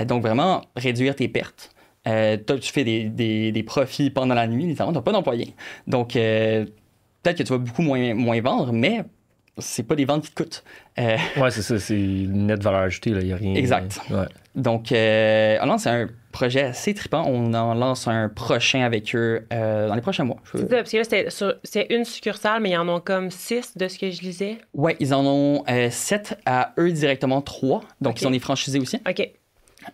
Donc, vraiment réduire tes pertes. Tu fais des profits pendant la nuit, littéralement, tu n'as pas d'employés. Donc, peut-être que tu vas beaucoup moins vendre, mais c'est pas des ventes qui te coûtent. Ouais, c'est ça, c'est une nette valeur ajoutée, il n'y a rien. Exact. Ouais. Donc, on lance un projet assez trippant. On en lance un prochain avec eux dans les prochains mois. C'est ça, parce que là, c'est une succursale, mais ils en ont comme 6 de ce que je lisais. Ouais, ils en ont 7 à eux directement 3. Donc, Okay. ils ont des franchisés aussi. OK.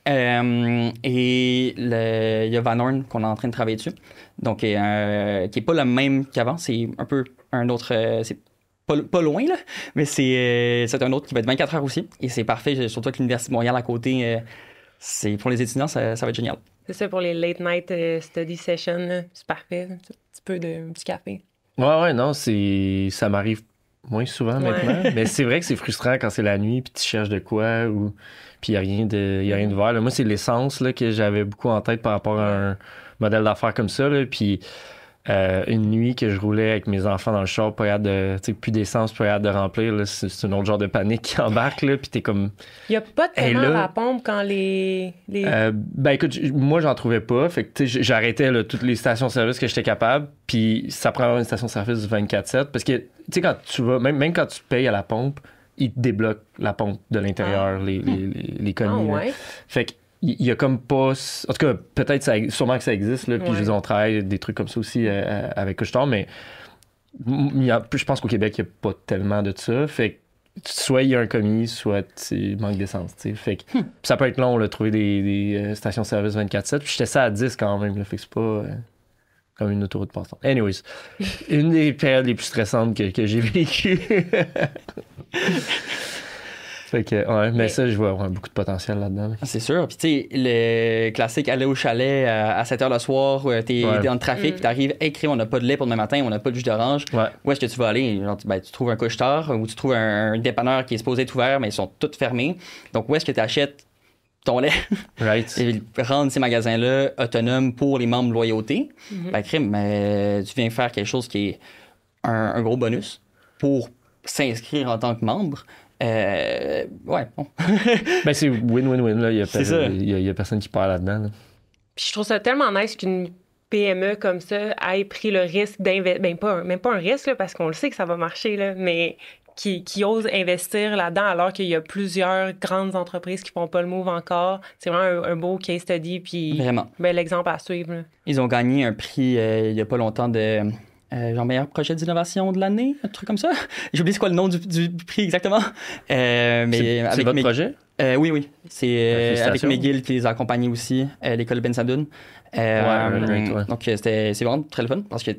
Et il y a Van Horn qu'on est en train de travailler dessus. Donc, qui est pas le même qu'avant. C'est un peu un autre... c'est pas loin, là, mais c'est un autre qui va être 24 heures aussi. Et c'est parfait, surtout avec l'Université de Montréal à côté. C'est pour les étudiants, ça va être génial. C'est ça pour les late night study sessions. Là. C'est parfait. Un petit peu de petit café. Ouais, non, ça m'arrive moins souvent maintenant. Mais c'est vrai que c'est frustrant quand c'est la nuit puis tu cherches de quoi ou puis il n'y a rien de vert. Là. Moi, c'est l'essence là, que j'avais beaucoup en tête par rapport à un modèle d'affaires comme ça. Là. Puis une nuit que je roulais avec mes enfants dans le char, pas plus d'essence, pas hâte de remplir, là, c'est un autre genre de panique qui embarque, là, puis t'es comme... Il n'y a pas de paiement à la pompe quand les... Ben écoute, moi, j'en trouvais pas, fait que j'arrêtais là, toutes les stations-service que j'étais capable, puis ça prend une station-service 24/7, parce que, tu sais, quand tu vas, même quand tu payes à la pompe, ils te débloquent la pompe de l'intérieur, les commis. Ouais. Fait que il y a comme pas... En tout cas, peut-être, sûrement que ça existe, là, puis je veux dire, on travaille des trucs comme ça aussi avec Couche-Tard, mais je pense qu'au Québec, il n'y a pas tellement de ça. Fait que soit il y a un commis, soit il manque d'essence. Fait que ça peut être long, là, trouver des stations-service 24/7. Puis j'étais ça à 10 quand même, là, fait que c'est pas comme une autoroute passante. Anyways, une des périodes les plus stressantes que j'ai vécues. Fait que, mais ça, je vois beaucoup de potentiel là-dedans. C'est sûr. Puis, tu sais, le classique aller au chalet à 7 h le soir, où t'es dans le trafic, puis t'arrives, crime, on n'a pas de lait pour demain matin, on n'a pas de jus d'orange. Ouais. Où est-ce que tu vas aller? Genre, tu trouves un couche-tard ou tu trouves un dépanneur qui est supposé être ouvert, mais ils sont tous fermés. Donc, où est-ce que tu achètes ton lait? Right. Et rendre ces magasins-là autonomes pour les membres de loyauté. Crime, mais tu viens faire quelque chose qui est un gros bonus pour s'inscrire en tant que membre. Ouais, bon. Ben, c'est win-win-win, là. Il y a personne qui perd là-dedans. Là. Puis je trouve ça tellement nice qu'une PME comme ça ait pris le risque d'investir. Même pas un risque, là, parce qu'on le sait que ça va marcher, là, mais qui ose investir là-dedans alors qu'il y a plusieurs grandes entreprises qui font pas le move encore. C'est vraiment un beau case study, puis bel exemple à suivre. Là. Ils ont gagné un prix il y a pas longtemps de... genre meilleur projet d'innovation de l'année, un truc comme ça. J'ai oublié c'est quoi le nom du prix exactement. Mais c'est votre projet? Oui. C'est avec McGill qui les a accompagnés aussi, l'école Ben Sadoun. Donc c'est vraiment très le fun parce que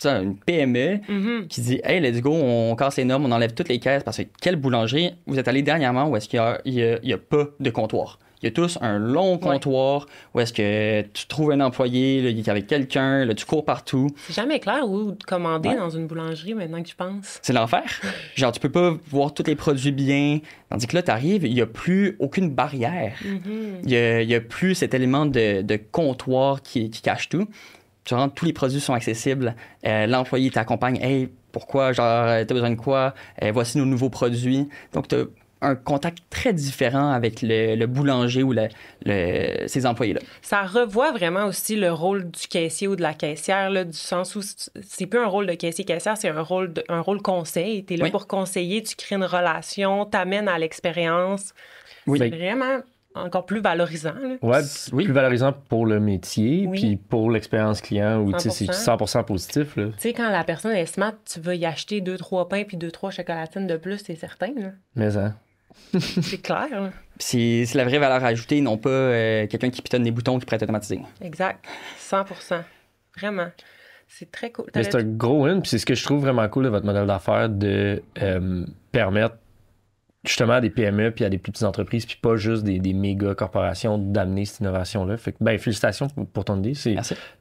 une PME qui dit « Hey, let's go, on casse les normes, on enlève toutes les caisses parce que quelle boulangerie vous êtes allé dernièrement où est-ce qu'il y a pas de comptoir? » Il y a tous un long comptoir où est-ce que tu trouves un employé, là, il est avec quelqu'un, là, tu cours partout. C'est jamais clair où commander dans une boulangerie maintenant que tu penses. C'est l'enfer. Genre, tu peux pas voir tous les produits bien. Tandis que là, tu arrives, il n'y a plus aucune barrière. Il y a plus cet élément de comptoir qui cache tout. Tu rentres, tous les produits sont accessibles. L'employé t'accompagne. Hey, pourquoi? Genre, t'as besoin de quoi? Voici nos nouveaux produits. Donc, t'as un contact très différent avec le boulanger ou ces employés-là. Ça revoit vraiment aussi le rôle du caissier ou de la caissière, là, du sens où c'est plus un rôle de caissier-caissière, c'est un rôle conseil. Tu es là pour conseiller, tu crées une relation, t'amènes à l'expérience. C'est vraiment encore plus valorisant. Oui, plus valorisant pour le métier, puis pour l'expérience client, où c'est 100% positif. Tu sais, quand la personne est smart, tu vas y acheter 2-3 pains puis 2-3 chocolatines de plus, c'est certain. Là. Mais ça... C'est clair. Là. C'est la vraie valeur ajoutée, non pas quelqu'un qui pitonne des boutons qui pourrait être automatisé. Exact. 100%. Vraiment. C'est très cool. Mais c'est un gros win, puis c'est ce que je trouve vraiment cool de votre modèle d'affaires, de permettre justement à des PME puis à des plus petites entreprises, puis pas juste des méga corporations d'amener cette innovation-là. Fait que, félicitations pour ton idée. C'est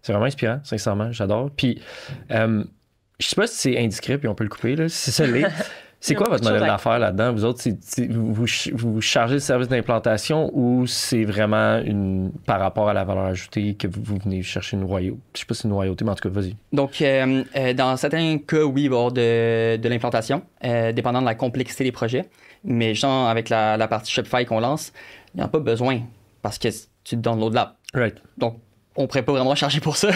vraiment inspirant, sincèrement. J'adore. Puis, je sais pas si c'est indiscret, puis on peut le couper, là, si ça l'est. C'est quoi votre modèle d'affaires là-dedans? Vous autres, vous chargez le service d'implantation ou c'est vraiment par rapport à la valeur ajoutée que vous venez chercher une royauté? Je sais pas si c'est une royauté, mais en tout cas, vas-y. Donc, dans certains cas, oui, il va y avoir de l'implantation, dépendant de la complexité des projets. Mais genre, avec la partie Shopify qu'on lance, il n'y en a pas besoin parce que tu te downloads là. Right. Donc, on ne pourrait pas vraiment charger pour ça.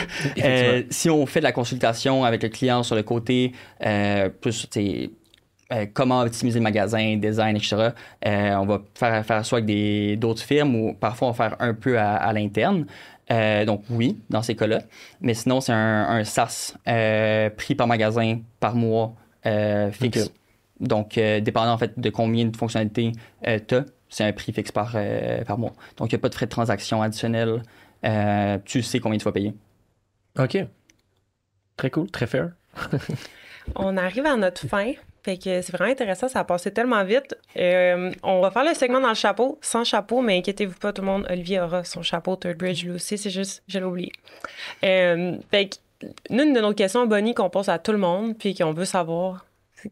Si on fait de la consultation avec le client sur le côté, plus, comment optimiser le magasin, design, etc. On va faire soit avec d'autres firmes ou parfois on va faire un peu à l'interne. Donc oui, dans ces cas-là. Mais sinon, c'est un SaaS prix par magasin, par mois, fixe. Okay. Donc, dépendant en fait de combien de fonctionnalités tu as, c'est un prix fixe par mois. Donc, il n'y a pas de frais de transaction additionnels. Tu sais combien tu vas payer. OK. Très cool, très fair. On arrive à notre fin. Fait que c'est vraiment intéressant, ça a passé tellement vite. On va faire le segment dans le chapeau, sans chapeau, mais inquiétez-vous pas, tout le monde, Olivier aura son chapeau Third Bridge lui aussi, c'est juste, je l'ai oublié. Fait que, une de nos questions, Bonnie, qu'on pose à tout le monde, puis qu'on veut savoir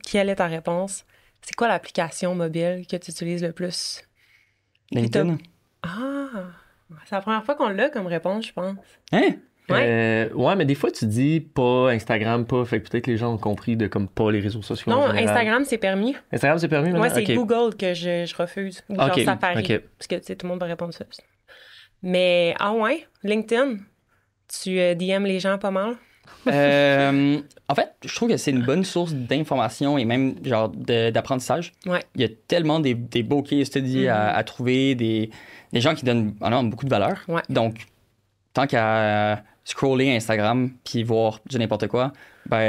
quelle est ta réponse, c'est quoi l'application mobile que tu utilises le plus? LinkedIn. C'est la première fois qu'on l'a comme réponse, je pense. Hein? Ouais, mais des fois, tu dis pas Instagram, pas. Fait que peut-être que les gens ont compris de comme pas les réseaux sociaux. Non, Instagram, c'est permis. Instagram, c'est permis maintenant? Ouais, c'est Google que je refuse. Ou genre Safari. Parce que, tu sais, tout le monde va répondre ça. Mais, LinkedIn, tu DM les gens pas mal? En fait, je trouve que c'est une bonne source d'information et même genre d'apprentissage. Ouais. Il y a tellement des beaux case studies à trouver, des gens qui donnent beaucoup de valeur. Ouais. Donc, tant qu'à scroller Instagram puis voir du n'importe quoi,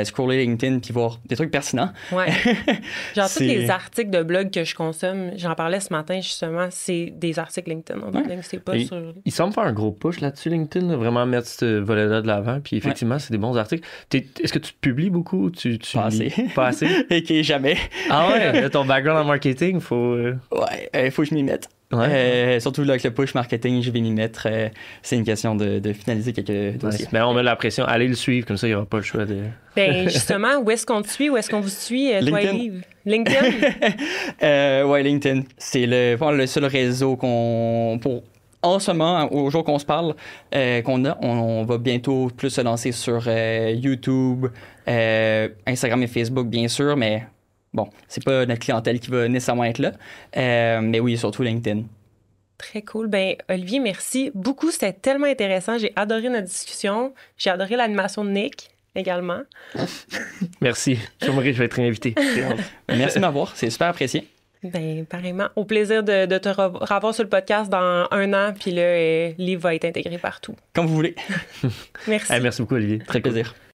scroller LinkedIn puis voir des trucs pertinents. Ouais. Genre, tous les articles de blog que je consomme, j'en parlais ce matin justement, c'est des articles LinkedIn. C'est pas sur... Il semble faire un gros push là-dessus, LinkedIn, là, vraiment mettre ce volet-là de l'avant. Puis effectivement, c'est des bons articles. Est-ce que tu publies beaucoup? Pas assez. Pas assez? OK, jamais. Ah ouais? Ton background en marketing, faut... Ouais, faut que je m'y mette. Ouais. Surtout là, avec le push marketing, je vais m'y mettre. C'est une question de finaliser quelques dossiers. Mais on met la pression. Allez le suivre, comme ça, il n'y aura pas le choix de... Ben justement, où est-ce qu'on te suit? Où est-ce qu'on vous suit, toi et Yves? LinkedIn? Ouais, LinkedIn. C'est le seul réseau en ce moment, au jour qu'on se parle, qu'on a. On va bientôt plus se lancer sur YouTube, Instagram et Facebook, bien sûr, mais... Bon, c'est pas notre clientèle qui va nécessairement être là, mais oui, surtout LinkedIn. Très cool. Ben Olivier, merci beaucoup. C'était tellement intéressant. J'ai adoré notre discussion. J'ai adoré l'animation de Nick également. Merci. Je vais être réinvité. Merci de m'avoir. C'est super apprécié. Ben pareillement. Au plaisir de te revoir sur le podcast dans 1 an. Puis là, Liv va être intégré partout. Comme vous voulez. Merci. Merci beaucoup, Olivier. Très plaisir.